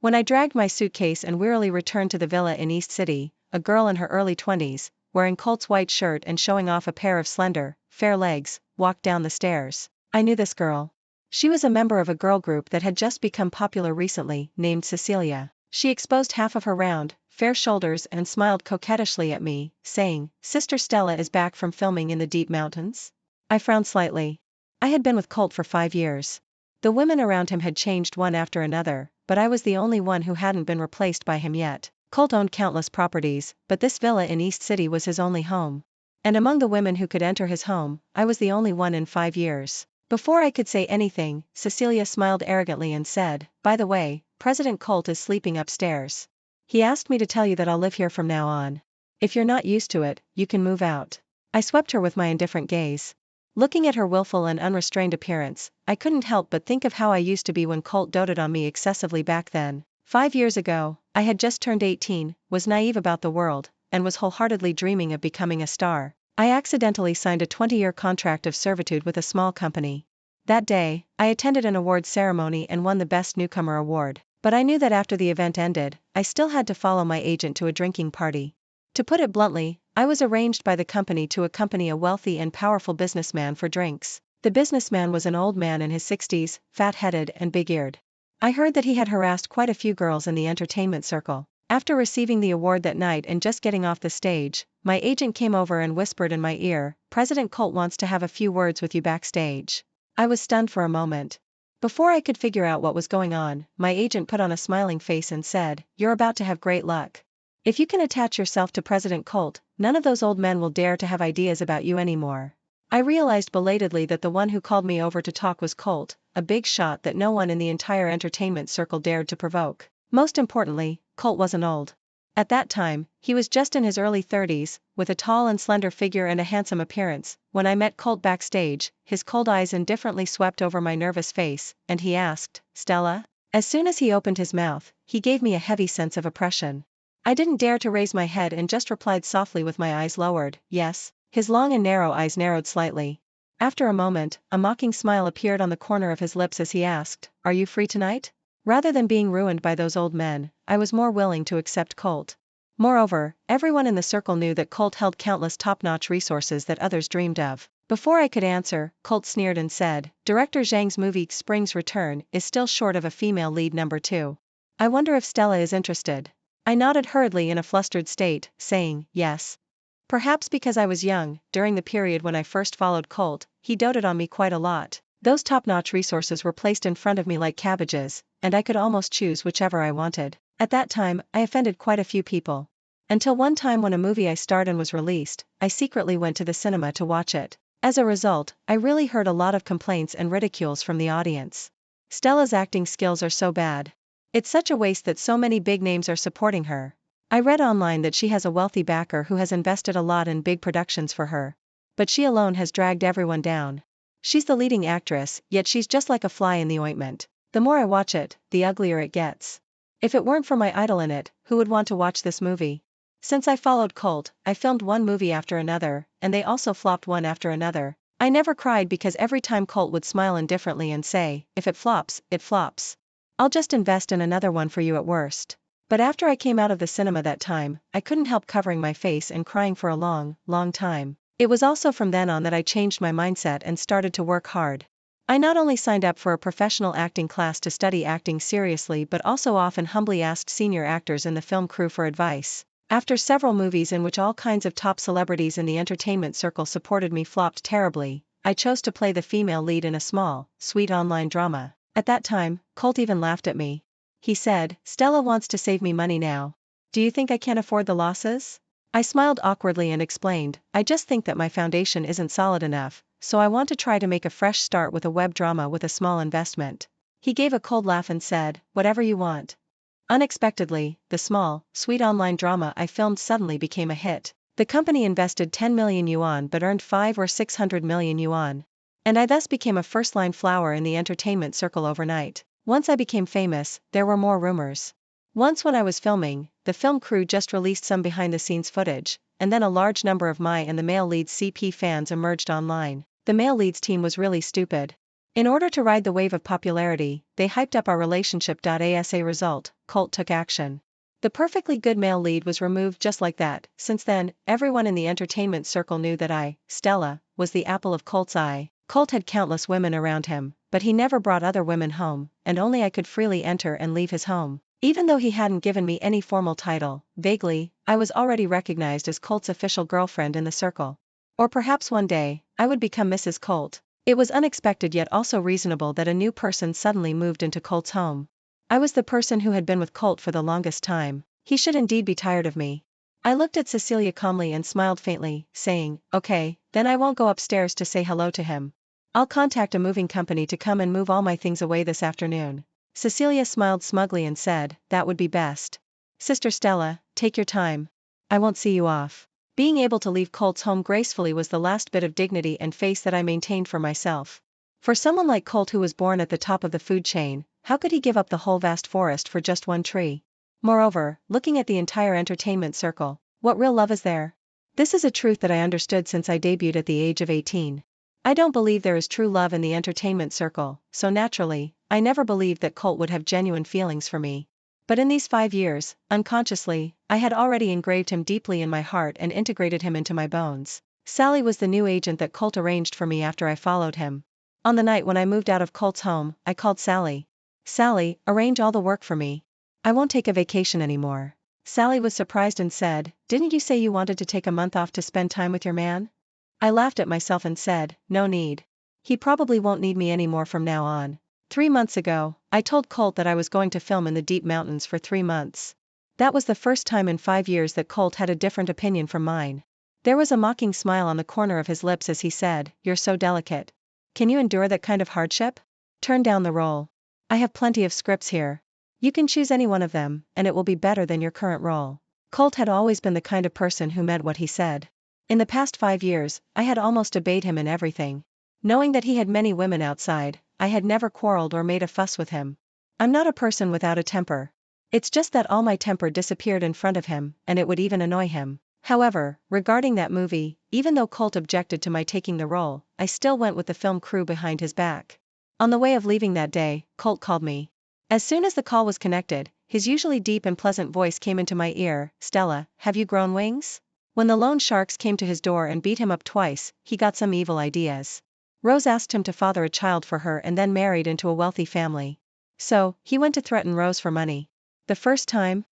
When I dragged my suitcase and wearily returned to the villa in East City, a girl in her early 20s, wearing Colt's white shirt and showing off a pair of slender, fair legs, walked down the stairs. I knew this girl. She was a member of a girl group that had just become popular recently, named Cecilia. She exposed half of her round, fair shoulders and smiled coquettishly at me, saying, "Sister Stella is back from filming in the deep mountains?" I frowned slightly. I had been with Colt for 5 years. The women around him had changed one after another, but I was the only one who hadn't been replaced by him yet. Colt owned countless properties, but this villa in East City was his only home. And among the women who could enter his home, I was the only one in 5 years. Before I could say anything, Cecilia smiled arrogantly and said, "By the way, President Colt is sleeping upstairs. He asked me to tell you that I'll live here from now on. If you're not used to it, you can move out." I swept her with my indifferent gaze. Looking at her willful and unrestrained appearance, I couldn't help but think of how I used to be when Colt doted on me excessively back then. 5 years ago, I had just turned 18, was naive about the world, and was wholeheartedly dreaming of becoming a star. I accidentally signed a 20-year contract of servitude with a small company. That day, I attended an awards ceremony and won the Best Newcomer award, but I knew that after the event ended, I still had to follow my agent to a drinking party. To put it bluntly, I was arranged by the company to accompany a wealthy and powerful businessman for drinks. The businessman was an old man in his 60s, fat-headed and big-eared. I heard that he had harassed quite a few girls in the entertainment circle. After receiving the award that night and just getting off the stage, my agent came over and whispered in my ear, "President Colt wants to have a few words with you backstage." I was stunned for a moment. Before I could figure out what was going on, my agent put on a smiling face and said, "You're about to have great luck. If you can attach yourself to President Colt, none of those old men will dare to have ideas about you anymore." I realized belatedly that the one who called me over to talk was Colt, a big shot that no one in the entire entertainment circle dared to provoke. Most importantly, Colt wasn't old. At that time, he was just in his early 30s, with a tall and slender figure and a handsome appearance. When I met Colt backstage, his cold eyes indifferently swept over my nervous face, and he asked, "Stella?" As soon as he opened his mouth, he gave me a heavy sense of oppression. I didn't dare to raise my head and just replied softly with my eyes lowered, "Yes." His long and narrow eyes narrowed slightly. After a moment, a mocking smile appeared on the corner of his lips as he asked, "Are you free tonight?" Rather than being ruined by those old men, I was more willing to accept Colt. Moreover, everyone in the circle knew that Colt held countless top-notch resources that others dreamed of. Before I could answer, Colt sneered and said, "Director Zhang's movie Spring's Return is still short of a female lead number 2. I wonder if Stella is interested." I nodded hurriedly in a flustered state, saying, "Yes." Perhaps because I was young, during the period when I first followed Colt, he doted on me quite a lot. Those top-notch resources were placed in front of me like cabbages, and I could almost choose whichever I wanted. At that time, I offended quite a few people. Until one time when a movie I starred in was released, I secretly went to the cinema to watch it. As a result, I really heard a lot of complaints and ridicules from the audience. "Stella's acting skills are so bad. It's such a waste that so many big names are supporting her." I read online that she has a wealthy backer who has invested a lot in big productions for her. But she alone has dragged everyone down. She's the leading actress, yet she's just like a fly in the ointment. The more I watch it, the uglier it gets. If it weren't for my idol in it, who would want to watch this movie? Since I followed Colt, I filmed one movie after another, and they also flopped one after another. I never cried because every time Colt would smile indifferently and say, "If it flops, it flops. I'll just invest in another one for you at worst." But after I came out of the cinema that time, I couldn't help covering my face and crying for a long, long time. It was also from then on that I changed my mindset and started to work hard. I not only signed up for a professional acting class to study acting seriously but also often humbly asked senior actors in the film crew for advice. After several movies in which all kinds of top celebrities in the entertainment circle supported me flopped terribly, I chose to play the female lead in a small, sweet online drama. At that time, Colt even laughed at me. He said, "Stella wants to save me money now. Do you think I can afford the losses?" I smiled awkwardly and explained, "I just think that my foundation isn't solid enough, so I want to try to make a fresh start with a web drama with a small investment." He gave a cold laugh and said, "Whatever you want." Unexpectedly, the small, sweet online drama I filmed suddenly became a hit. The company invested 10 million yuan but earned 5 or 600 million yuan. And I thus became a first-line flower in the entertainment circle overnight. Once I became famous, there were more rumors. Once when I was filming, the film crew just released some behind-the-scenes footage, and then a large number of my and the male lead's CP fans emerged online. The male lead's team was really stupid. In order to ride the wave of popularity, they hyped up our relationship. As a result, Colt took action. The perfectly good male lead was removed just like that. Since then, everyone in the entertainment circle knew that I, Stella, was the apple of Colt's eye. Colt had countless women around him, but he never brought other women home, and only I could freely enter and leave his home. Even though he hadn't given me any formal title, vaguely, I was already recognized as Colt's official girlfriend in the circle. Or perhaps one day, I would become Mrs. Colt. It was unexpected yet also reasonable that a new person suddenly moved into Colt's home. I was the person who had been with Colt for the longest time. He should indeed be tired of me. I looked at Cecilia calmly and smiled faintly, saying, "Okay, then I won't go upstairs to say hello to him. I'll contact a moving company to come and move all my things away this afternoon." Cecilia smiled smugly and said, "That would be best. Sister Stella, take your time. I won't see you off." Being able to leave Colt's home gracefully was the last bit of dignity and face that I maintained for myself. For someone like Colt who was born at the top of the food chain, how could he give up the whole vast forest for just one tree? Moreover, looking at the entire entertainment circle, what real love is there? This is a truth that I understood since I debuted at the age of 18. I don't believe there is true love in the entertainment circle, so naturally, I never believed that Colt would have genuine feelings for me. But in these 5 years, unconsciously, I had already engraved him deeply in my heart and integrated him into my bones. Sally was the new agent that Colt arranged for me after I followed him. On the night when I moved out of Colt's home, I called Sally. "Sally, arrange all the work for me. I won't take a vacation anymore." Sally was surprised and said, "Didn't you say you wanted to take a month off to spend time with your man?" I laughed at myself and said, "No need. He probably won't need me anymore from now on." 3 months ago, I told Colt that I was going to film in the deep mountains for 3 months. That was the first time in 5 years that Colt had a different opinion from mine. There was a mocking smile on the corner of his lips as he said, "You're so delicate. Can you endure that kind of hardship? Turn down the role. I have plenty of scripts here. You can choose any one of them, and it will be better than your current role." Colt had always been the kind of person who meant what he said. In the past 5 years, I had almost obeyed him in everything. Knowing that he had many women outside, I had never quarreled or made a fuss with him. I'm not a person without a temper. It's just that all my temper disappeared in front of him, and it would even annoy him. However, regarding that movie, even though Colt objected to my taking the role, I still went with the film crew behind his back. On the way of leaving that day, Colt called me. As soon as the call was connected, his usually deep and pleasant voice came into my ear, "Stella, have you grown wings?" When the loan sharks came to his door and beat him up twice, he got some evil ideas. Rose asked him to father a child for her and then married into a wealthy family. So, he went to threaten Rose for money. The first time,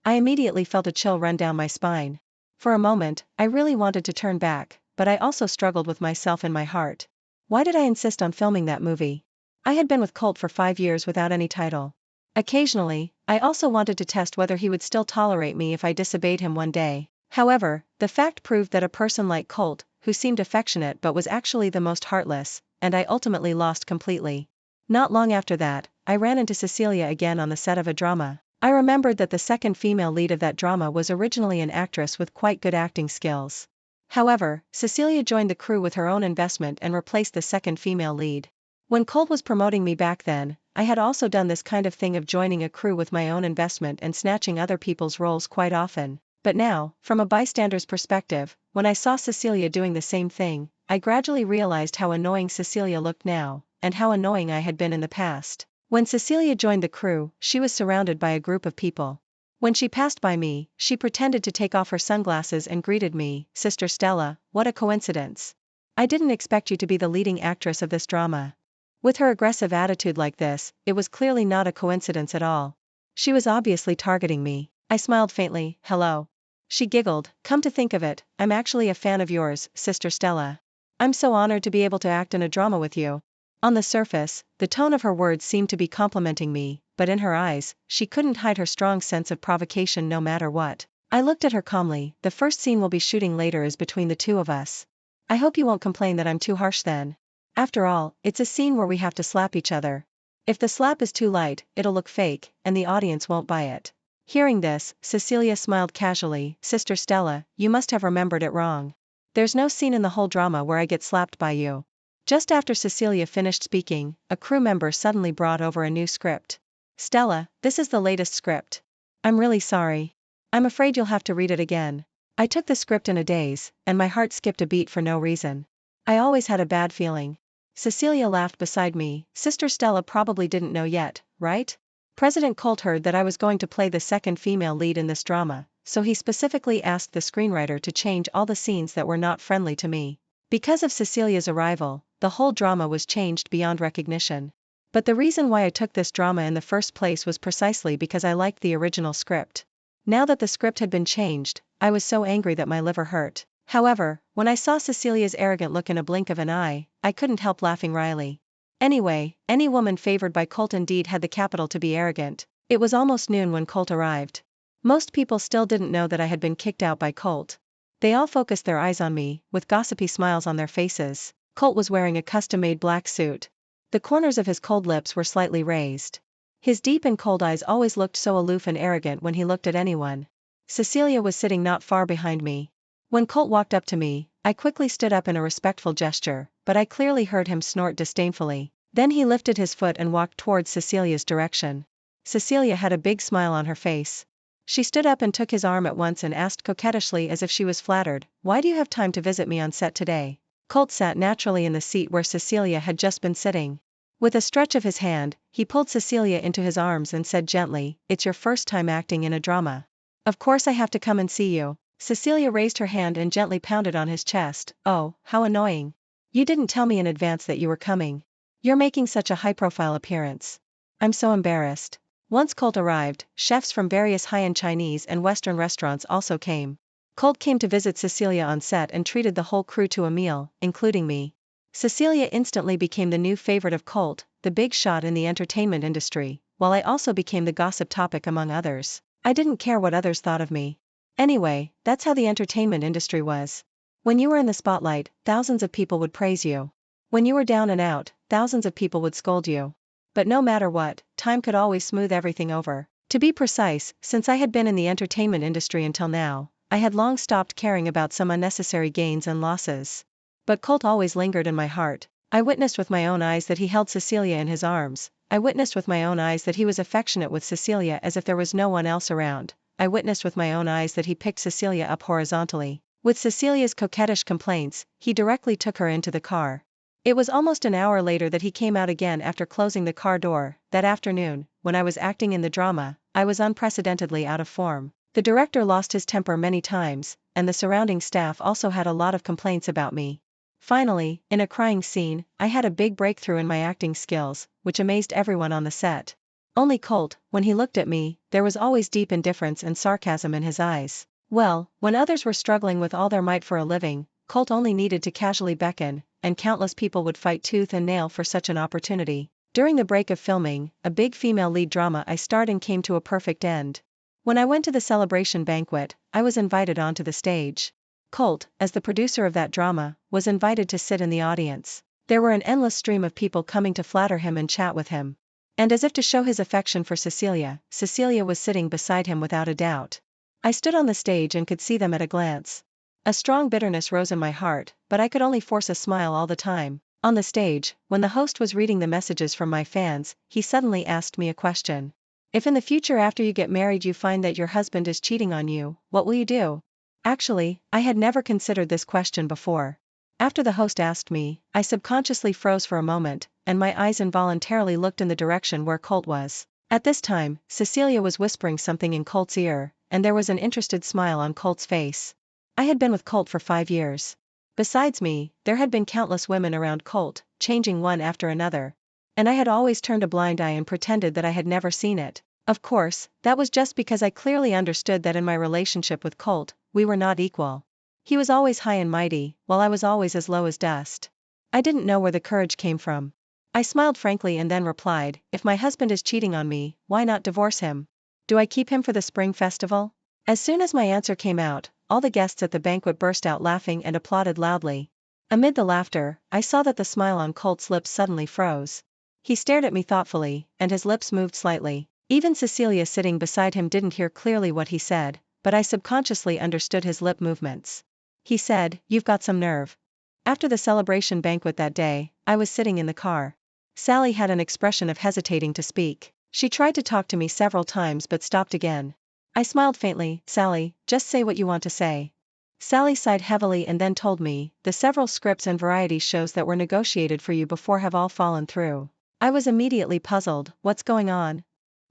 I immediately felt a chill run down my spine. For a moment, I really wanted to turn back, but I also struggled with myself in my heart. Why did I insist on filming that movie? I had been with Colt for 5 years without any title. Occasionally, I also wanted to test whether he would still tolerate me if I disobeyed him one day. However, the fact proved that a person like Colt, who seemed affectionate but was actually the most heartless, and I ultimately lost completely. Not long after that, I ran into Cecilia again on the set of a drama. I remembered that the second female lead of that drama was originally an actress with quite good acting skills. However, Cecilia joined the crew with her own investment and replaced the second female lead. When Colt was promoting me back then, I had also done this kind of thing of joining a crew with my own investment and snatching other people's roles quite often. But now, from a bystander's perspective, when I saw Cecilia doing the same thing, I gradually realized how annoying Cecilia looked now, and how annoying I had been in the past. When Cecilia joined the crew, she was surrounded by a group of people. When she passed by me, she pretended to take off her sunglasses and greeted me, "Sister Stella, what a coincidence. I didn't expect you to be the leading actress of this drama." With her aggressive attitude like this, it was clearly not a coincidence at all. She was obviously targeting me. I smiled faintly, "Hello." She giggled, "Come to think of it, I'm actually a fan of yours, Sister Stella. I'm so honored to be able to act in a drama with you." On the surface, the tone of her words seemed to be complimenting me, but in her eyes, she couldn't hide her strong sense of provocation no matter what. I looked at her calmly. "The first scene we'll be shooting later is between the two of us. I hope you won't complain that I'm too harsh then. After all, it's a scene where we have to slap each other. If the slap is too light, it'll look fake, and the audience won't buy it." Hearing this, Cecilia smiled casually, "Sister Stella, you must have remembered it wrong. There's no scene in the whole drama where I get slapped by you." Just after Cecilia finished speaking, a crew member suddenly brought over a new script. "Stella, this is the latest script. I'm really sorry. I'm afraid you'll have to read it again." I took the script in a daze, and my heart skipped a beat for no reason. I always had a bad feeling. Cecilia laughed beside me. Sister Stella probably didn't know yet, right? President Colt heard that I was going to play the second female lead in this drama, so he specifically asked the screenwriter to change all the scenes that were not friendly to me. Because of Cecilia's arrival, the whole drama was changed beyond recognition. But the reason why I took this drama in the first place was precisely because I liked the original script. Now that the script had been changed, I was so angry that my liver hurt. However, when I saw Cecilia's arrogant look in a blink of an eye, I couldn't help laughing wryly. Anyway, any woman favored by Colt indeed had the capital to be arrogant. It was almost noon when Colt arrived. Most people still didn't know that I had been kicked out by Colt. They all focused their eyes on me, with gossipy smiles on their faces. Colt was wearing a custom-made black suit. The corners of his cold lips were slightly raised. His deep and cold eyes always looked so aloof and arrogant when he looked at anyone. Cecilia was sitting not far behind me. When Colt walked up to me, I quickly stood up in a respectful gesture, but I clearly heard him snort disdainfully. Then he lifted his foot and walked towards Cecilia's direction. Cecilia had a big smile on her face. She stood up and took his arm at once and asked coquettishly as if she was flattered, "Why do you have time to visit me on set today?" Colt sat naturally in the seat where Cecilia had just been sitting. With a stretch of his hand, he pulled Cecilia into his arms and said gently, "It's your first time acting in a drama. Of course I have to come and see you." Cecilia raised her hand and gently pounded on his chest. "Oh, how annoying. You didn't tell me in advance that you were coming. You're making such a high-profile appearance. I'm so embarrassed." Once Colt arrived, chefs from various high-end Chinese and Western restaurants also came. Colt came to visit Cecilia on set and treated the whole crew to a meal, including me. Cecilia instantly became the new favorite of Colt, the big shot in the entertainment industry, while I also became the gossip topic among others. I didn't care what others thought of me. Anyway, that's how the entertainment industry was. When you were in the spotlight, thousands of people would praise you. When you were down and out, thousands of people would scold you. But no matter what, time could always smooth everything over. To be precise, since I had been in the entertainment industry until now, I had long stopped caring about some unnecessary gains and losses. But Colt always lingered in my heart. I witnessed with my own eyes that he held Cecilia in his arms. I witnessed with my own eyes that he was affectionate with Cecilia as if there was no one else around. I witnessed with my own eyes that he picked Cecilia up horizontally. With Cecilia's coquettish complaints, he directly took her into the car. It was almost an hour later that he came out again after closing the car door. That afternoon, when I was acting in the drama, I was unprecedentedly out of form. The director lost his temper many times, and the surrounding staff also had a lot of complaints about me. Finally, in a crying scene, I had a big breakthrough in my acting skills, which amazed everyone on the set. Only Colt, when he looked at me, there was always deep indifference and sarcasm in his eyes. Well, when others were struggling with all their might for a living, Colt only needed to casually beckon, and countless people would fight tooth and nail for such an opportunity. During the break of filming, a big female lead drama I starred in came to a perfect end. When I went to the celebration banquet, I was invited onto the stage. Colt, as the producer of that drama, was invited to sit in the audience. There were an endless stream of people coming to flatter him and chat with him. And as if to show his affection for Cecilia, Cecilia was sitting beside him without a doubt. I stood on the stage and could see them at a glance. A strong bitterness rose in my heart, but I could only force a smile all the time. On the stage, when the host was reading the messages from my fans, he suddenly asked me a question. "If in the future after you get married you find that your husband is cheating on you, what will you do?" Actually, I had never considered this question before. After the host asked me, I subconsciously froze for a moment, and my eyes involuntarily looked in the direction where Colt was. At this time, Cecilia was whispering something in Colt's ear, and there was an interested smile on Colt's face. I had been with Colt for 5 years. Besides me, there had been countless women around Colt, changing one after another. And I had always turned a blind eye and pretended that I had never seen it. Of course, that was just because I clearly understood that in my relationship with Colt, we were not equal. He was always high and mighty, while I was always as low as dust. I didn't know where the courage came from. I smiled frankly and then replied, "If my husband is cheating on me, why not divorce him? Do I keep him for the spring festival?" As soon as my answer came out, all the guests at the banquet burst out laughing and applauded loudly. Amid the laughter, I saw that the smile on Colt's lips suddenly froze. He stared at me thoughtfully, and his lips moved slightly. Even Cecilia sitting beside him didn't hear clearly what he said, but I subconsciously understood his lip movements. He said, "You've got some nerve." After the celebration banquet that day, I was sitting in the car. Sally had an expression of hesitating to speak. She tried to talk to me several times but stopped again. I smiled faintly. "Sally, just say what you want to say." Sally sighed heavily and then told me, the several scripts and variety shows that were negotiated for you before have all fallen through. I was immediately puzzled. What's going on?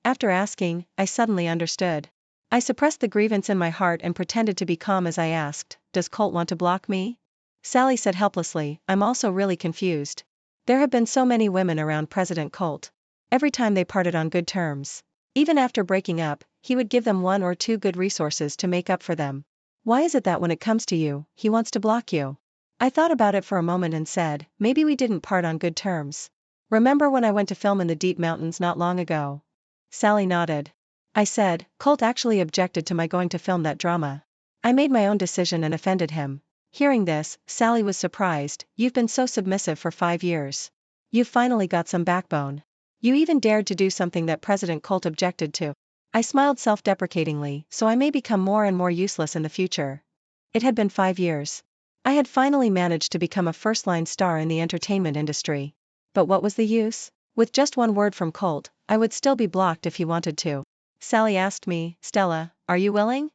After asking, I suddenly understood. I suppressed the grievance in my heart and pretended to be calm as I asked, does Colt want to block me? Sally said helplessly, I'm also really confused. There have been so many women around President Colt. Every time they parted on good terms. Even after breaking up, he would give them one or two good resources to make up for them. Why is it that when it comes to you, he wants to block you? I thought about it for a moment and said, maybe we didn't part on good terms. Remember when I went to film in the deep mountains not long ago? Sally nodded. I said, Colt actually objected to my going to film that drama. I made my own decision and offended him. Hearing this, Sally was surprised, you've been so submissive for 5 years. You've finally got some backbone. You even dared to do something that President Colt objected to. I smiled self-deprecatingly, so I may become more and more useless in the future. It had been 5 years. I had finally managed to become a first-line star in the entertainment industry. But what was the use? With just one word from Colt, I would still be blocked if he wanted to. Sally asked me, Stella, are you willing?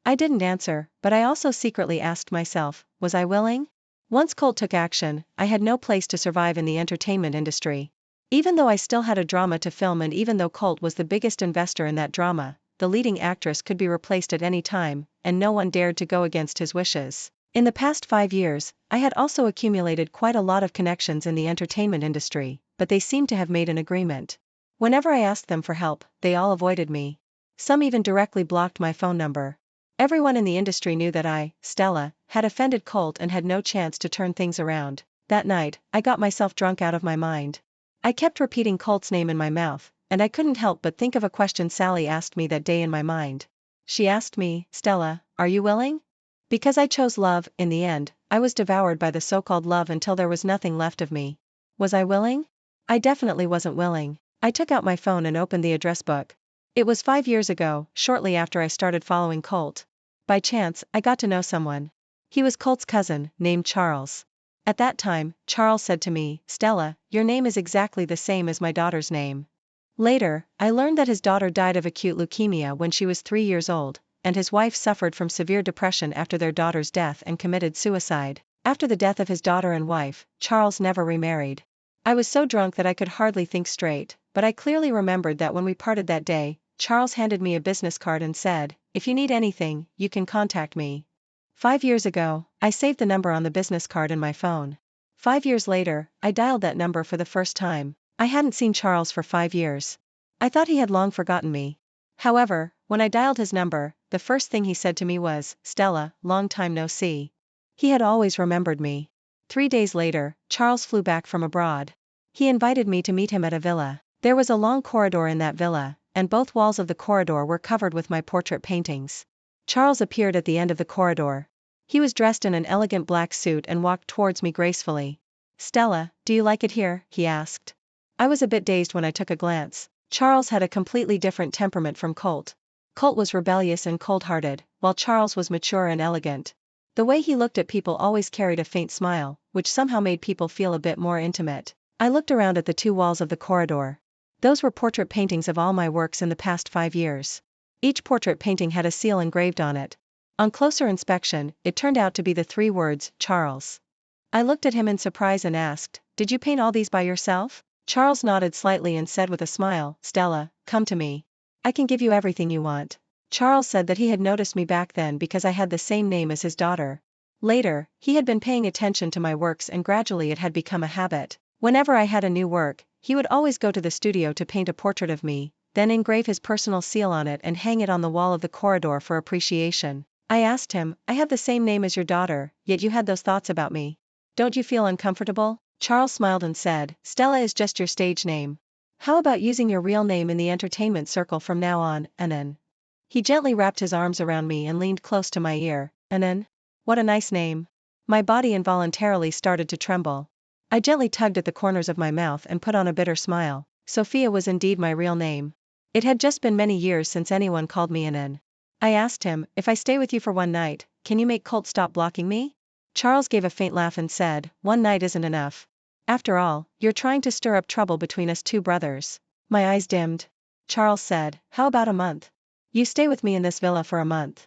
I didn't answer, but I also secretly asked myself, was I willing? Once Colt took action, I had no place to survive in the entertainment industry. Even though I still had a drama to film and even though Colt was the biggest investor in that drama, the leading actress could be replaced at any time, and no one dared to go against his wishes. In the past 5 years, I had also accumulated quite a lot of connections in the entertainment industry, but they seemed to have made an agreement. Whenever I asked them for help, they all avoided me. Some even directly blocked my phone number. Everyone in the industry knew that I, Stella, had offended Colt and had no chance to turn things around. That night, I got myself drunk out of my mind. I kept repeating Colt's name in my mouth, and I couldn't help but think of a question Sally asked me that day in my mind. She asked me, Stella, are you willing? Because I chose love, in the end, I was devoured by the so-called love until there was nothing left of me. Was I willing? I definitely wasn't willing. I took out my phone and opened the address book. It was 5 years ago, shortly after I started following Colt. By chance, I got to know someone. He was Colt's cousin, named Charles. At that time, Charles said to me, Stella, your name is exactly the same as my daughter's name. Later, I learned that his daughter died of acute leukemia when she was 3 years old, and his wife suffered from severe depression after their daughter's death and committed suicide. After the death of his daughter and wife, Charles never remarried. I was so drunk that I could hardly think straight, but I clearly remembered that when we parted that day, Charles handed me a business card and said, if you need anything, you can contact me. 5 years ago, I saved the number on the business card in my phone. 5 years later, I dialed that number for the first time. I hadn't seen Charles for 5 years. I thought he had long forgotten me. However, when I dialed his number, the first thing he said to me was, Stella, long time no see. He had always remembered me. 3 days later, Charles flew back from abroad. He invited me to meet him at a villa. There was a long corridor in that villa, and both walls of the corridor were covered with my portrait paintings. Charles appeared at the end of the corridor. He was dressed in an elegant black suit and walked towards me gracefully. Stella, do you like it here? He asked. I was a bit dazed when I took a glance. Charles had a completely different temperament from Colt. Colt was rebellious and cold-hearted, while Charles was mature and elegant. The way he looked at people always carried a faint smile, which somehow made people feel a bit more intimate. I looked around at the 2 walls of the corridor. Those were portrait paintings of all my works in the past 5 years. Each portrait painting had a seal engraved on it. On closer inspection, it turned out to be the 3 words, Charles. I looked at him in surprise and asked, did you paint all these by yourself? Charles nodded slightly and said with a smile, Stella, come to me. I can give you everything you want. Charles said that he had noticed me back then because I had the same name as his daughter. Later, he had been paying attention to my works and gradually it had become a habit. Whenever I had a new work, he would always go to the studio to paint a portrait of me, then engrave his personal seal on it and hang it on the wall of the corridor for appreciation. I asked him, I have the same name as your daughter, yet you had those thoughts about me. Don't you feel uncomfortable? Charles smiled and said, Stella is just your stage name. How about using your real name in the entertainment circle from now on, Anan? He gently wrapped his arms around me and leaned close to my ear. Anan? What a nice name. My body involuntarily started to tremble. I gently tugged at the corners of my mouth and put on a bitter smile. Sophia was indeed my real name. It had just been many years since anyone called me Anan. I asked him, if I stay with you for one night, can you make Colt stop blocking me? Charles gave a faint laugh and said, one night isn't enough. After all, you're trying to stir up trouble between us 2 brothers. My eyes dimmed. Charles said, how about a month? You stay with me in this villa for a month.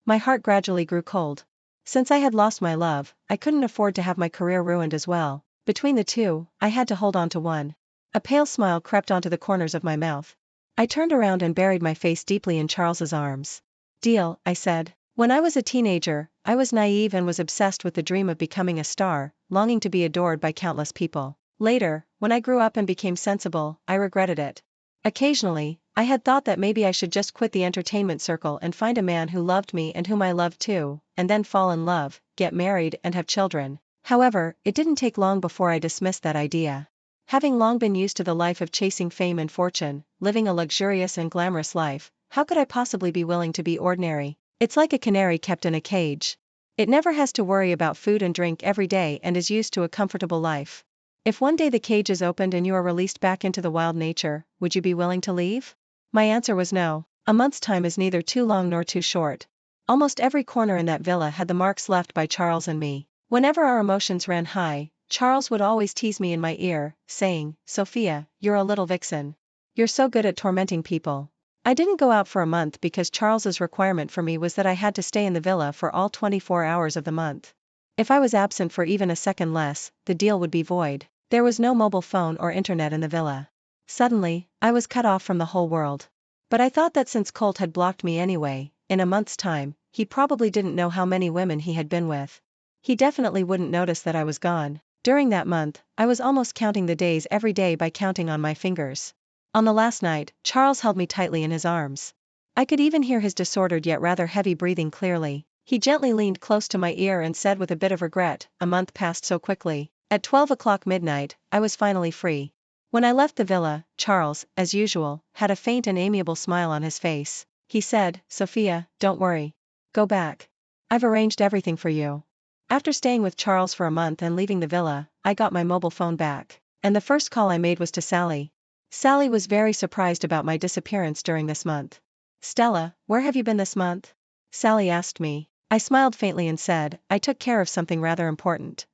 My heart gradually grew cold. Since I had lost my love, I couldn't afford to have my career ruined as well. Between the two, I had to hold on to one. A pale smile crept onto the corners of my mouth. I turned around and buried my face deeply in Charles's arms. Deal, I said. When I was a teenager, I was naive and was obsessed with the dream of becoming a star, longing to be adored by countless people. Later, when I grew up and became sensible, I regretted it. Occasionally, I had thought that maybe I should just quit the entertainment circle and find a man who loved me and whom I loved too, and then fall in love, get married and have children. However, it didn't take long before I dismissed that idea. Having long been used to the life of chasing fame and fortune, living a luxurious and glamorous life, how could I possibly be willing to be ordinary? It's like a canary kept in a cage. It never has to worry about food and drink every day and is used to a comfortable life. If one day the cage is opened and you are released back into the wild nature, would you be willing to leave? My answer was no. A month's time is neither too long nor too short. Almost every corner in that villa had the marks left by Charles and me. Whenever our emotions ran high, Charles would always tease me in my ear, saying, "Sophia, you're a little vixen. You're so good at tormenting people." I didn't go out for a month because Charles's requirement for me was that I had to stay in the villa for all 24 hours of the month. If I was absent for even a second less, the deal would be void. There was no mobile phone or internet in the villa. Suddenly, I was cut off from the whole world. But I thought that since Colt had blocked me anyway, in a month's time, he probably didn't know how many women he had been with. He definitely wouldn't notice that I was gone. During that month, I was almost counting the days every day by counting on my fingers. On the last night, Charles held me tightly in his arms. I could even hear his disordered yet rather heavy breathing clearly. He gently leaned close to my ear and said with a bit of regret, "A month passed so quickly." At 12 o'clock midnight, I was finally free. When I left the villa, Charles, as usual, had a faint and amiable smile on his face. He said, "Sophia, don't worry. Go back. I've arranged everything for you." After staying with Charles for a month and leaving the villa, I got my mobile phone back. And the first call I made was to Sally. Sally was very surprised about my disappearance during this month. "Stella, where have you been this month?" Sally asked me. I smiled faintly and said, "I took care of something rather important."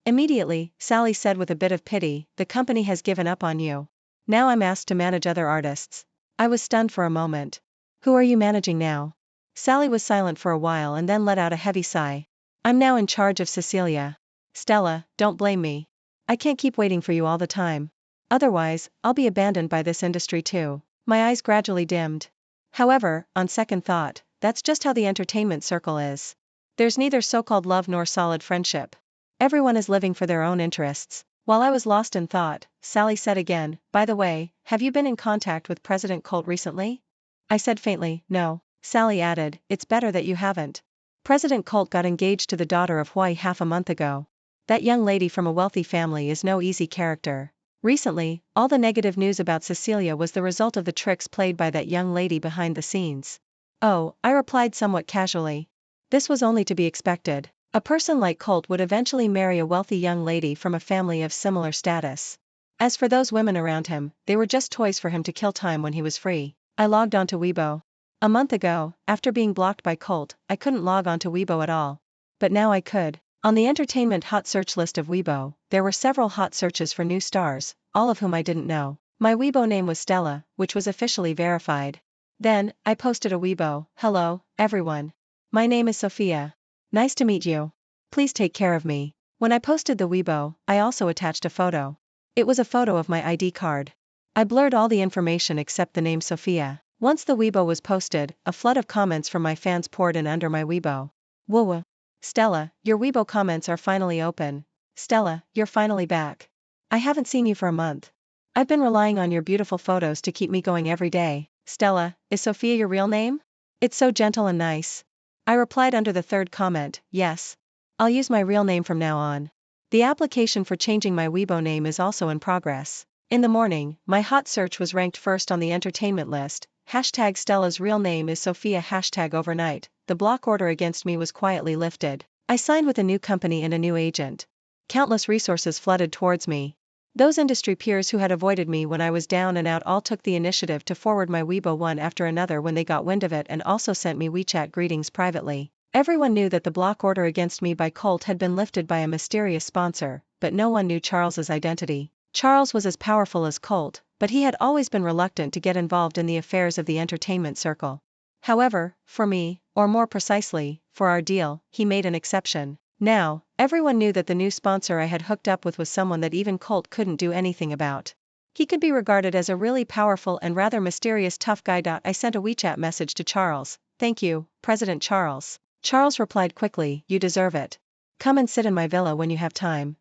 Immediately, Sally said with a bit of pity, "The company has given up on you. Now I'm asked to manage other artists." I was stunned for a moment. "Who are you managing now?" Sally was silent for a while and then let out a heavy sigh. "I'm now in charge of Cecilia." "Stella, don't blame me. I can't keep waiting for you all the time. Otherwise, I'll be abandoned by this industry too." My eyes gradually dimmed. However, on second thought, that's just how the entertainment circle is. There's neither so-called love nor solid friendship. Everyone is living for their own interests. While I was lost in thought, Sally said again, "By the way, have you been in contact with President Colt recently?" I said faintly, "No." Sally added, "It's better that you haven't. President Colt got engaged to the daughter of Hawaii half a month ago. That young lady from a wealthy family is no easy character. Recently, all the negative news about Cecilia was the result of the tricks played by that young lady behind the scenes." "Oh," I replied somewhat casually. This was only to be expected. A person like Colt would eventually marry a wealthy young lady from a family of similar status. As for those women around him, they were just toys for him to kill time when he was free. I logged onto Weibo. A month ago, after being blocked by Colt, I couldn't log onto Weibo at all. But now I could. On the entertainment hot search list of Weibo, there were several hot searches for new stars, all of whom I didn't know. My Weibo name was Stella, which was officially verified. Then, I posted a Weibo, "Hello, everyone. My name is Sophia. Nice to meet you. Please take care of me." When I posted the Weibo, I also attached a photo. It was a photo of my ID card. I blurred all the information except the name Sophia. Once the Weibo was posted, a flood of comments from my fans poured in under my Weibo. "Whoa. Stella, your Weibo comments are finally open. Stella, you're finally back. I haven't seen you for a month. I've been relying on your beautiful photos to keep me going every day. Stella, is Sophia your real name? It's so gentle and nice." I replied under the third comment, "Yes. I'll use my real name from now on." The application for changing my Weibo name is also in progress. In the morning, my hot search was ranked first on the entertainment list. Hashtag Stella's real name is Sophia. Hashtag overnight, the block order against me was quietly lifted. I signed with a new company and a new agent. Countless resources flooded towards me. Those industry peers who had avoided me when I was down and out all took the initiative to forward my Weibo one after another when they got wind of it, and also sent me WeChat greetings privately. Everyone knew that the block order against me by Colt had been lifted by a mysterious sponsor, but no one knew Charles's identity. Charles was as powerful as Colt, but he had always been reluctant to get involved in the affairs of the entertainment circle. However, for me, or more precisely, for our deal, he made an exception. Now, everyone knew that the new sponsor I had hooked up with was someone that even Colt couldn't do anything about. He could be regarded as a really powerful and rather mysterious tough guy. I sent a WeChat message to Charles. Thank you, President Charles. Charles replied quickly, you deserve it. Come and sit in my villa when you have time.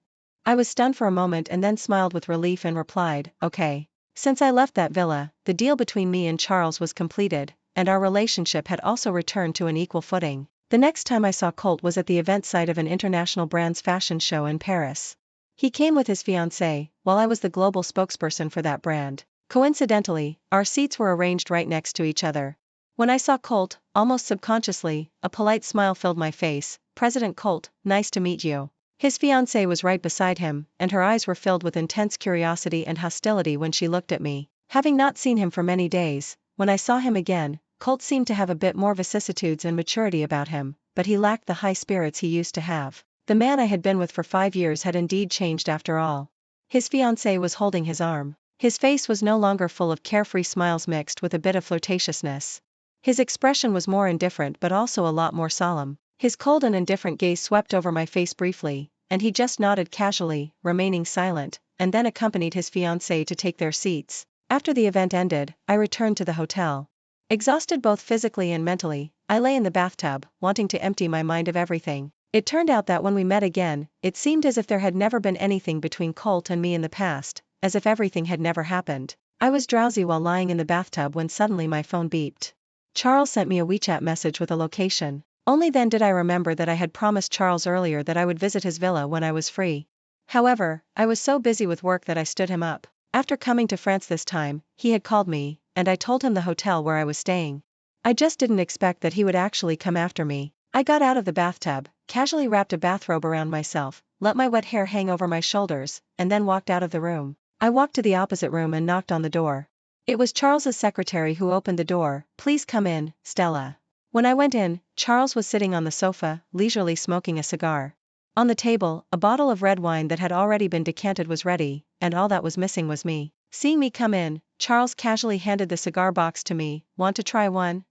I was stunned for a moment and then smiled with relief and replied, okay. Since I left that villa, the deal between me and Charles was completed, and our relationship had also returned to an equal footing. The next time I saw Colt was at the event site of an international brand's fashion show in Paris. He came with his fiancée, while I was the global spokesperson for that brand. Coincidentally, our seats were arranged right next to each other. When I saw Colt, almost subconsciously, a polite smile filled my face. President Colt, nice to meet you. His fiancée was right beside him, and her eyes were filled with intense curiosity and hostility when she looked at me. Having not seen him for many days, when I saw him again, Colt seemed to have a bit more vicissitudes and maturity about him, but he lacked the high spirits he used to have. The man I had been with for 5 years had indeed changed after all. His fiancée was holding his arm. His face was no longer full of carefree smiles mixed with a bit of flirtatiousness. His expression was more indifferent but also a lot more solemn. His cold and indifferent gaze swept over my face briefly, and he just nodded casually, remaining silent, and then accompanied his fiancée to take their seats. After the event ended, I returned to the hotel. Exhausted both physically and mentally, I lay in the bathtub, wanting to empty my mind of everything. It turned out that when we met again, it seemed as if there had never been anything between Colt and me in the past, as if everything had never happened. I was drowsy while lying in the bathtub when suddenly my phone beeped. Charles sent me a WeChat message with a location. Only then did I remember that I had promised Charles earlier that I would visit his villa when I was free. However, I was so busy with work that I stood him up. After coming to France this time, he had called me, and I told him the hotel where I was staying. I just didn't expect that he would actually come after me. I got out of the bathtub, casually wrapped a bathrobe around myself, let my wet hair hang over my shoulders, and then walked out of the room. I walked to the opposite room and knocked on the door. It was Charles's secretary who opened the door. Please come in, Stella. When I went in, Charles was sitting on the sofa, leisurely smoking a cigar. On the table, a bottle of red wine that had already been decanted was ready, and all that was missing was me. Seeing me come in, Charles casually handed the cigar box to me. Want to try one?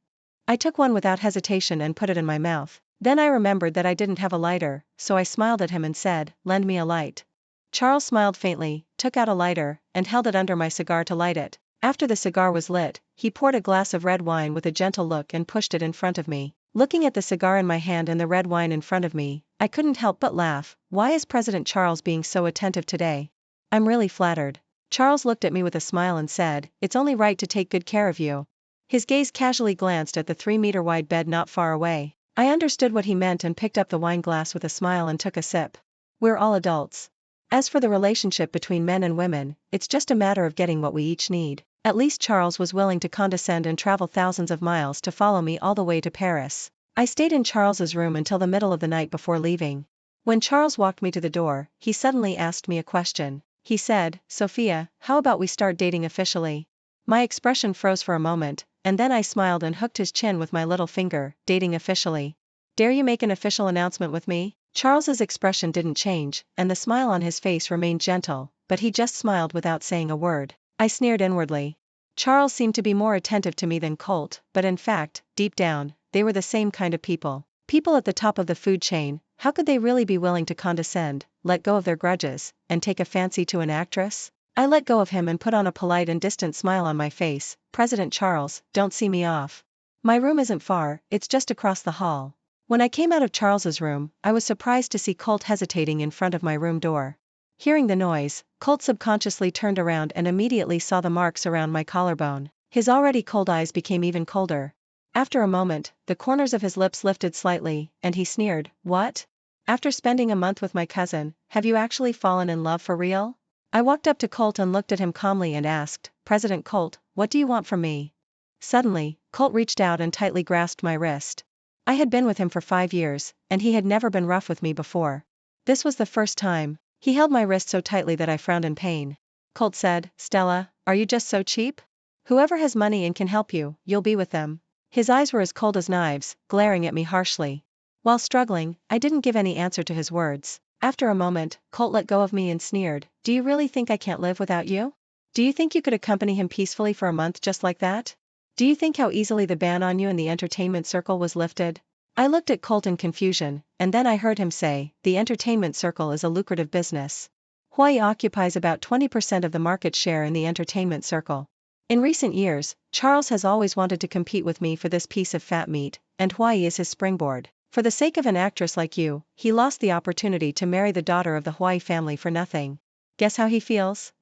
I took one without hesitation and put it in my mouth. Then I remembered that I didn't have a lighter, so I smiled at him and said, lend me a light. Charles smiled faintly, took out a lighter, and held it under my cigar to light it. After the cigar was lit, he poured a glass of red wine with a gentle look and pushed it in front of me. Looking at the cigar in my hand and the red wine in front of me, I couldn't help but laugh. Why is President Charles being so attentive today? I'm really flattered. Charles looked at me with a smile and said, it's only right to take good care of you. His gaze casually glanced at the 3-meter-wide bed not far away. I understood what he meant and picked up the wine glass with a smile and took a sip. We're all adults. As for the relationship between men and women, it's just a matter of getting what we each need. At least Charles was willing to condescend and travel thousands of miles to follow me all the way to Paris. I stayed in Charles's room until the middle of the night before leaving. When Charles walked me to the door, he suddenly asked me a question. He said, Sophia, how about we start dating officially? My expression froze for a moment, and then I smiled and hooked his chin with my little finger. Dating officially? Dare you make an official announcement with me? Charles's expression didn't change, and the smile on his face remained gentle, but he just smiled without saying a word. I sneered inwardly. Charles seemed to be more attentive to me than Colt, but in fact, deep down, they were the same kind of people. People at the top of the food chain. How could they really be willing to condescend, let go of their grudges, and take a fancy to an actress? I let go of him and put on a polite and distant smile on my face. President Charles, don't see me off. My room isn't far, it's just across the hall. When I came out of Charles's room, I was surprised to see Colt hesitating in front of my room door. Hearing the noise, Colt subconsciously turned around and immediately saw the marks around my collarbone. His already cold eyes became even colder. After a moment, the corners of his lips lifted slightly, and he sneered, what? After spending a month with my cousin, have you actually fallen in love for real? I walked up to Colt and looked at him calmly and asked, President Colt, what do you want from me? Suddenly, Colt reached out and tightly grasped my wrist. I had been with him for 5 years, and he had never been rough with me before. This was the first time. He held my wrist so tightly that I frowned in pain. Colt said, Stella, are you just so cheap? Whoever has money and can help you, you'll be with them. His eyes were as cold as knives, glaring at me harshly. While struggling, I didn't give any answer to his words. After a moment, Colt let go of me and sneered, do you really think I can't live without you? Do you think you could accompany him peacefully for a month just like that? Do you think how easily the ban on you in the entertainment circle was lifted? I looked at Colt in confusion, and then I heard him say, the entertainment circle is a lucrative business. Hawaii occupies about 20% of the market share in the entertainment circle. In recent years, Charles has always wanted to compete with me for this piece of fat meat, and Hawaii is his springboard. For the sake of an actress like you, he lost the opportunity to marry the daughter of the Hawaii family for nothing. Guess how he feels?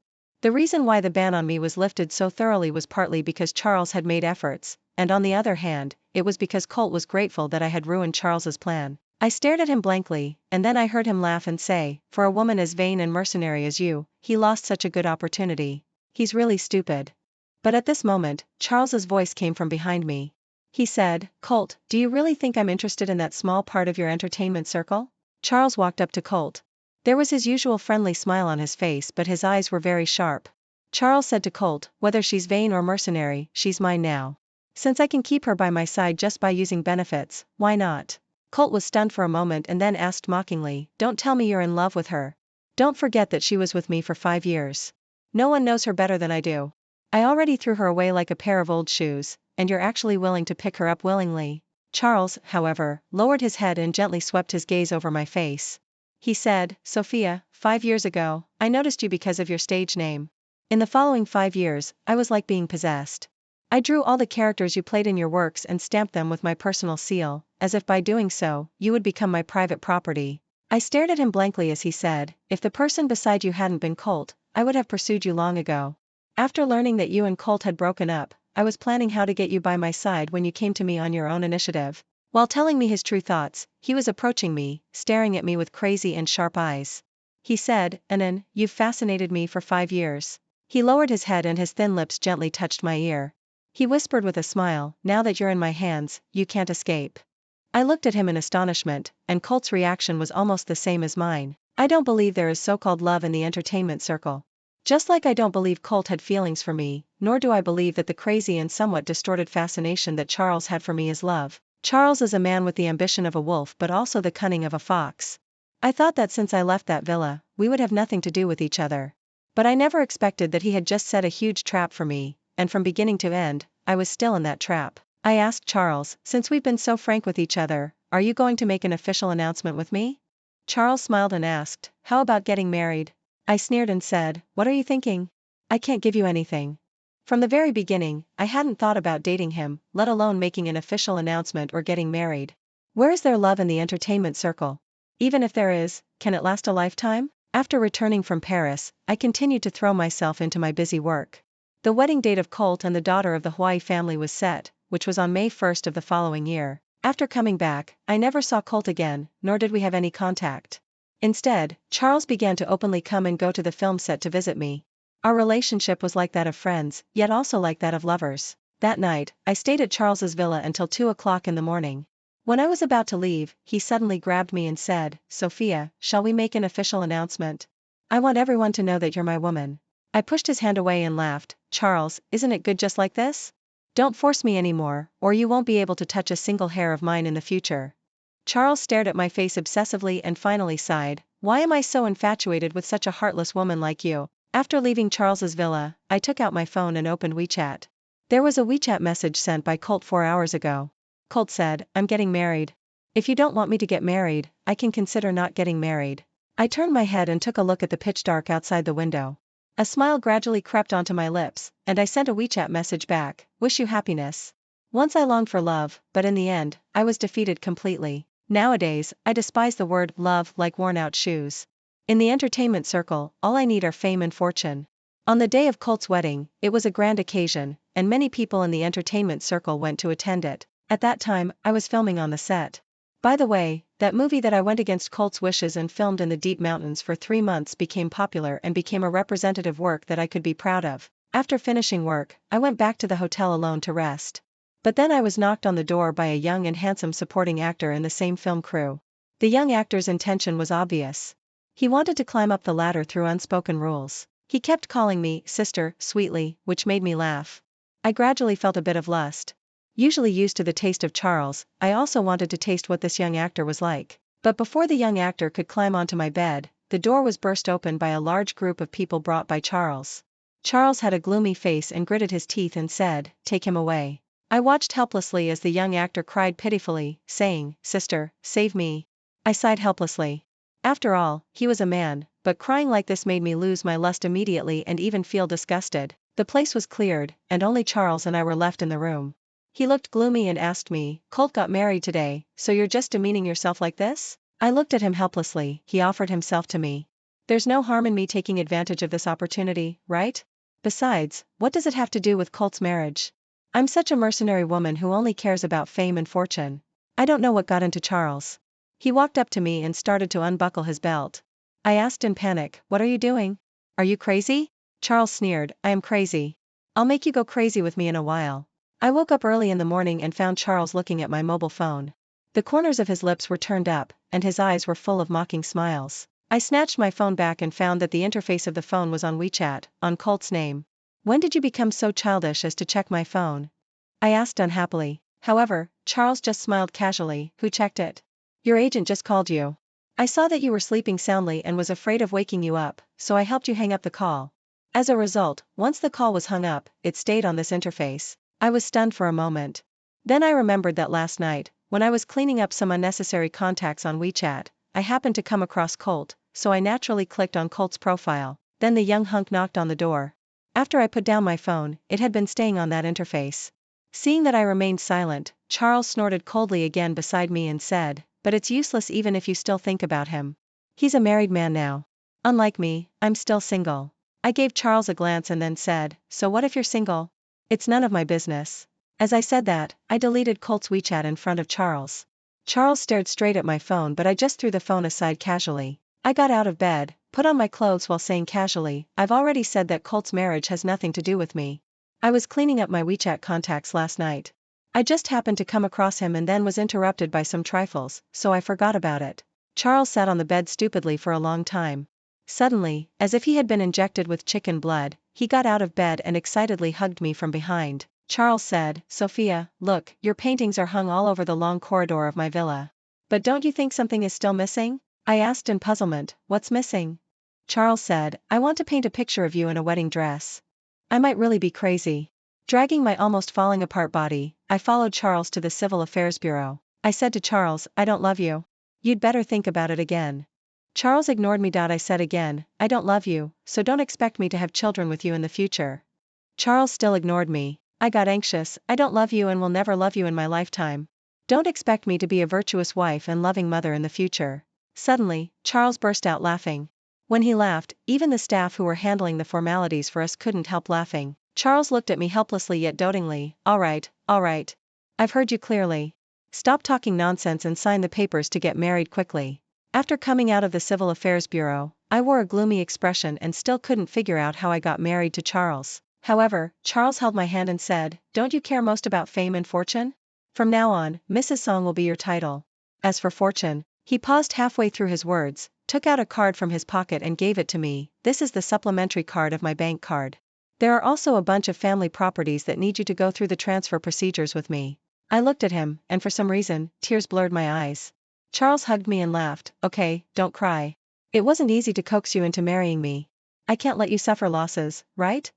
The reason why the ban on me was lifted so thoroughly was partly because Charles had made efforts, and on the other hand, it was because Colt was grateful that I had ruined Charles's plan. I stared at him blankly, and then I heard him laugh and say, for a woman as vain and mercenary as you, he lost such a good opportunity. He's really stupid. But at this moment, Charles's voice came from behind me. He said, Colt, do you really think I'm interested in that small part of your entertainment circle? Charles walked up to Colt. There was his usual friendly smile on his face, but his eyes were very sharp. Charles said to Colt, whether she's vain or mercenary, she's mine now. Since I can keep her by my side just by using benefits, why not? Colt was stunned for a moment and then asked mockingly, don't tell me you're in love with her. Don't forget that she was with me for 5 years. No one knows her better than I do. I already threw her away like a pair of old shoes, and you're actually willing to pick her up willingly. Charles, however, lowered his head and gently swept his gaze over my face. He said, Sophia, 5 years ago, I noticed you because of your stage name. In the following 5 years, I was like being possessed. I drew all the characters you played in your works and stamped them with my personal seal, as if by doing so, you would become my private property. I stared at him blankly as he said, if the person beside you hadn't been Colt, I would have pursued you long ago. After learning that you and Colt had broken up, I was planning how to get you by my side when you came to me on your own initiative. While telling me his true thoughts, he was approaching me, staring at me with crazy and sharp eyes. He said, Anan, you've fascinated me for 5 years. He lowered his head and his thin lips gently touched my ear. He whispered with a smile, now that you're in my hands, you can't escape. I looked at him in astonishment, and Colt's reaction was almost the same as mine. I don't believe there is so-called love in the entertainment circle. Just like I don't believe Colt had feelings for me, nor do I believe that the crazy and somewhat distorted fascination that Charles had for me is love. Charles is a man with the ambition of a wolf but also the cunning of a fox. I thought that since I left that villa, we would have nothing to do with each other. But I never expected that he had just set a huge trap for me, and from beginning to end, I was still in that trap. I asked Charles, since we've been so frank with each other, are you going to make an official announcement with me? Charles smiled and asked, how about getting married? I sneered and said, what are you thinking? I can't give you anything. From the very beginning, I hadn't thought about dating him, let alone making an official announcement or getting married. Where is there love in the entertainment circle? Even if there is, can it last a lifetime? After returning from Paris, I continued to throw myself into my busy work. The wedding date of Colt and the daughter of the Hawaii family was set, which was on May 1st of the following year. After coming back, I never saw Colt again, nor did we have any contact. Instead, Charles began to openly come and go to the film set to visit me. Our relationship was like that of friends, yet also like that of lovers. That night, I stayed at Charles's villa until 2 o'clock in the morning. When I was about to leave, he suddenly grabbed me and said, Sophia, shall we make an official announcement? I want everyone to know that you're my woman. I pushed his hand away and laughed, Charles, isn't it good just like this? Don't force me anymore, or you won't be able to touch a single hair of mine in the future. Charles stared at my face obsessively and finally sighed, why am I so infatuated with such a heartless woman like you? After leaving Charles's villa, I took out my phone and opened WeChat. There was a WeChat message sent by Colt 4 hours ago. Colt said, I'm getting married. If you don't want me to get married, I can consider not getting married. I turned my head and took a look at the pitch dark outside the window. A smile gradually crept onto my lips, and I sent a WeChat message back, wish you happiness. Once I longed for love, but in the end, I was defeated completely. Nowadays, I despise the word love like worn-out shoes. In the entertainment circle, all I need are fame and fortune. On the day of Colt's wedding, it was a grand occasion, and many people in the entertainment circle went to attend it. At that time, I was filming on the set. By the way, that movie that I went against Colt's wishes and filmed in the deep mountains for 3 months became popular and became a representative work that I could be proud of. After finishing work, I went back to the hotel alone to rest. But then I was knocked on the door by a young and handsome supporting actor in the same film crew. The young actor's intention was obvious. He wanted to climb up the ladder through unspoken rules. He kept calling me sister sweetly, which made me laugh. I gradually felt a bit of lust. Usually used to the taste of Charles, I also wanted to taste what this young actor was like. But before the young actor could climb onto my bed, the door was burst open by a large group of people brought by Charles. Charles had a gloomy face and gritted his teeth and said, take him away. I watched helplessly as the young actor cried pitifully, saying, "Sister, save me." I sighed helplessly. After all, he was a man, but crying like this made me lose my lust immediately and even feel disgusted. The place was cleared, and only Charles and I were left in the room. He looked gloomy and asked me, "Colt got married today, so you're just demeaning yourself like this?" I looked at him helplessly. He offered himself to me. "There's no harm in me taking advantage of this opportunity, right? Besides, what does it have to do with Colt's marriage? I'm such a mercenary woman who only cares about fame and fortune. I don't know what got into Charles." He walked up to me and started to unbuckle his belt. I asked in panic, "What are you doing? Are you crazy?" Charles sneered, "I am crazy. I'll make you go crazy with me in a while." I woke up early in the morning and found Charles looking at my mobile phone. The corners of his lips were turned up, and his eyes were full of mocking smiles. I snatched my phone back and found that the interface of the phone was on WeChat, on Colt's name. "When did you become so childish as to check my phone?" I asked unhappily. However, Charles just smiled casually. "Who checked it? Your agent just called you. I saw that you were sleeping soundly and was afraid of waking you up, so I helped you hang up the call." As a result, once the call was hung up, it stayed on this interface. I was stunned for a moment. Then I remembered that last night, when I was cleaning up some unnecessary contacts on WeChat, I happened to come across Colt, so I naturally clicked on Colt's profile. Then the young hunk knocked on the door. After I put down my phone, it had been staying on that interface. Seeing that I remained silent, Charles snorted coldly again beside me and said, "But it's useless even if you still think about him. He's a married man now. Unlike me, I'm still single." I gave Charles a glance and then said, "So what if you're single? It's none of my business." As I said that, I deleted Colt's WeChat in front of Charles. Charles stared straight at my phone, but I just threw the phone aside casually. I got out of bed, put on my clothes while saying casually, "I've already said that Colt's marriage has nothing to do with me. I was cleaning up my WeChat contacts last night. I just happened to come across him and then was interrupted by some trifles, so I forgot about it." Charles sat on the bed stupidly for a long time. Suddenly, as if he had been injected with chicken blood, he got out of bed and excitedly hugged me from behind. Charles said, "Sophia, look, your paintings are hung all over the long corridor of my villa. But don't you think something is still missing?" I asked in puzzlement, "What's missing?" Charles said, "I want to paint a picture of you in a wedding dress." I might really be crazy. Dragging my almost falling apart body, I followed Charles to the Civil Affairs Bureau. I said to Charles, "I don't love you. You'd better think about it again." Charles ignored me. I said again, "I don't love you, so don't expect me to have children with you in the future." Charles still ignored me. I got anxious, "I don't love you and will never love you in my lifetime. Don't expect me to be a virtuous wife and loving mother in the future." Suddenly, Charles burst out laughing. When he laughed, even the staff who were handling the formalities for us couldn't help laughing. Charles looked at me helplessly yet dotingly. All right. I've heard you clearly. Stop talking nonsense and sign the papers to get married quickly." After coming out of the Civil Affairs Bureau, I wore a gloomy expression and still couldn't figure out how I got married to Charles. However, Charles held my hand and said, "Don't you care most about fame and fortune? From now on, Mrs. Song will be your title. As for fortune," he paused halfway through his words, took out a card from his pocket and gave it to me. "This is the supplementary card of my bank card. There are also a bunch of family properties that need you to go through the transfer procedures with me." I looked at him, and for some reason, tears blurred my eyes. Charles hugged me and laughed. "Okay, don't cry. It wasn't easy to coax you into marrying me. I can't let you suffer losses, right?